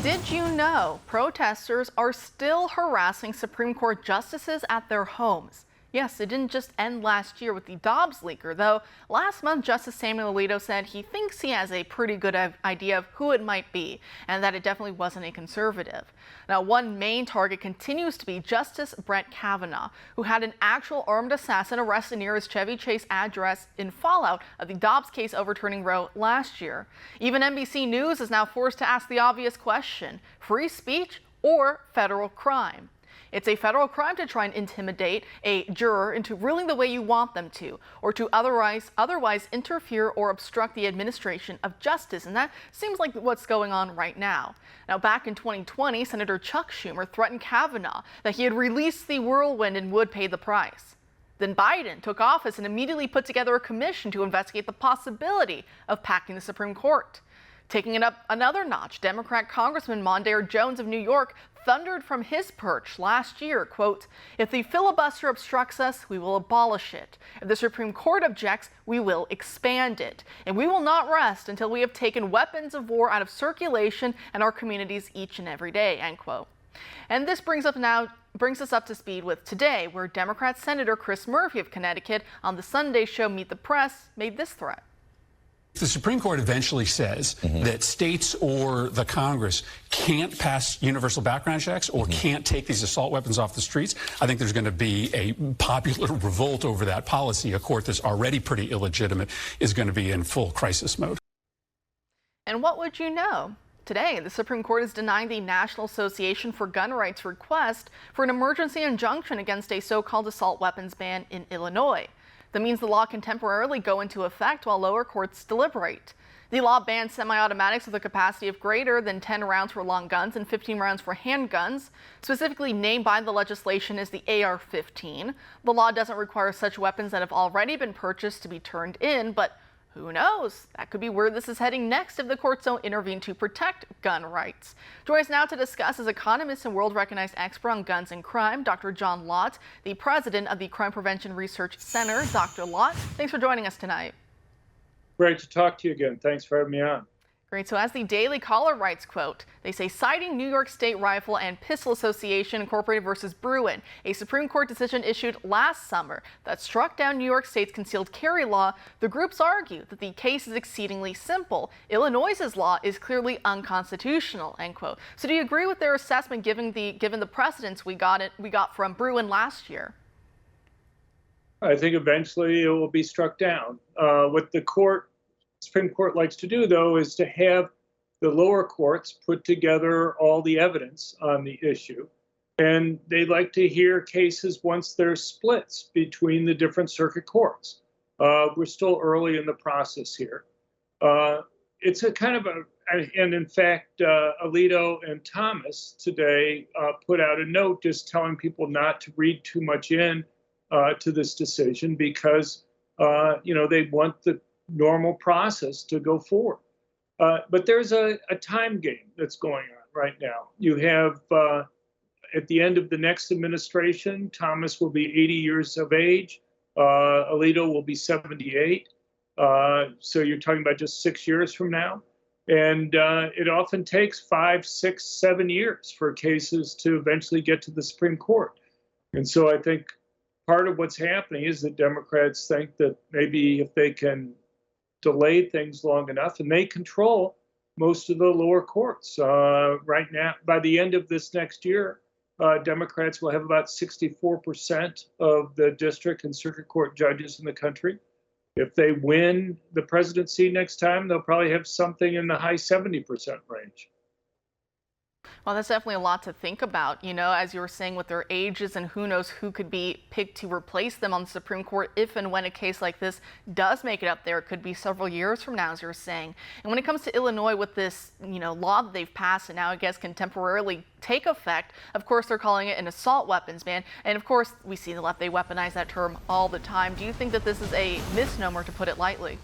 Did you know protesters are still harassing Supreme Court justices at their homes? Yes, it didn't just end last year with the Dobbs leaker, though. Last month, Justice Samuel Alito said he thinks he has a pretty good idea of who it might be, and that it definitely wasn't a conservative. Now, one main target continues to be Justice Brett Kavanaugh, who had an actual armed assassin arrested near his Chevy Chase address in fallout of the Dobbs case overturning Roe last year. Even NBC News is now forced to ask the obvious question: free speech or federal crime? It's a federal crime to try and intimidate a juror into ruling the way you want them to, or to otherwise interfere or obstruct the administration of justice. And that seems like what's going on right now. Now, back in 2020, Senator Chuck Schumer threatened Kavanaugh that he had released the whirlwind and would pay the price. Then Biden took office and immediately put together a commission to investigate the possibility of packing the Supreme Court. Taking it up another notch, Democrat Congressman Mondaire Jones of New York thundered from his perch last year, quote, "If the filibuster obstructs us, we will abolish it. If the Supreme Court objects, we will expand it. And we will not rest until we have taken weapons of war out of circulation and our communities each and every day," end quote. And this brings us up to speed with today, where Democrat Senator Chris Murphy of Connecticut on the Sunday show Meet the Press made this threat. If the Supreme Court eventually says that states or the Congress can't pass universal background checks or can't take these assault weapons off the streets, I think there's going to be a popular revolt over that policy. A court that's already pretty illegitimate is going to be in full crisis mode. And what would you know? Today, the Supreme Court is denying the National Association for Gun Rights request for an emergency injunction against a so-called assault weapons ban in Illinois. That means the law can temporarily go into effect while lower courts deliberate. The law bans semi-automatics with a capacity of greater than 10 rounds for long guns and 15 rounds for handguns. Specifically named by the legislation is the AR-15. The law doesn't require such weapons that have already been purchased to be turned in, but who knows? That could be where this is heading next if the courts don't intervene to protect gun rights. Joining us now to discuss is economist and world-recognized expert on guns and crime, Dr. John Lott, the president of the Crime Prevention Research Center. Dr. Lott, thanks for joining us tonight. Great to talk to you again. Thanks for having me on. Great. So as the Daily Caller writes, quote, they say, citing New York State Rifle and Pistol Association Incorporated versus Bruin, a Supreme Court decision issued last summer that struck down New York State's concealed carry law, the groups argue that the case is exceedingly simple. Illinois's law is clearly unconstitutional, end quote. So do you agree with their assessment given the precedents we got from Bruin last year? I think eventually it will be struck down. What the Supreme Court likes to do, though, is to have the lower courts put together all the evidence on the issue. And they like to hear cases once there's splits between the different circuit courts. We're still early in the process here. It's a kind of and in fact, Alito and Thomas today put out a note just telling people not to read too much in to this decision because, they want the normal process to go forward. But there's a time game that's going on right now. You have, at the end of the next administration, Thomas will be 80 years of age. Alito will be 78. So you're talking about just 6 years from now. And it often takes 5, 6, 7 years for cases to eventually get to the Supreme Court. And so I think part of what's happening is that Democrats think that maybe if they can delay things long enough, and they control most of the lower courts right now. By the end of this next year, Democrats will have about 64% of the district and circuit court judges in the country. If they win the presidency next time, they'll probably have something in the high 70% range. Well, that's definitely a lot to think about, as you were saying, with their ages and who knows who could be picked to replace them on the Supreme Court if and when a case like this does make it up there. It could be several years from now, as you're saying. And when it comes to Illinois with this, law that they've passed and now I guess can temporarily take effect, of course, they're calling it an assault weapons ban. And of course, we see the left, they weaponize that term all the time. Do you think that this is a misnomer, to put it lightly?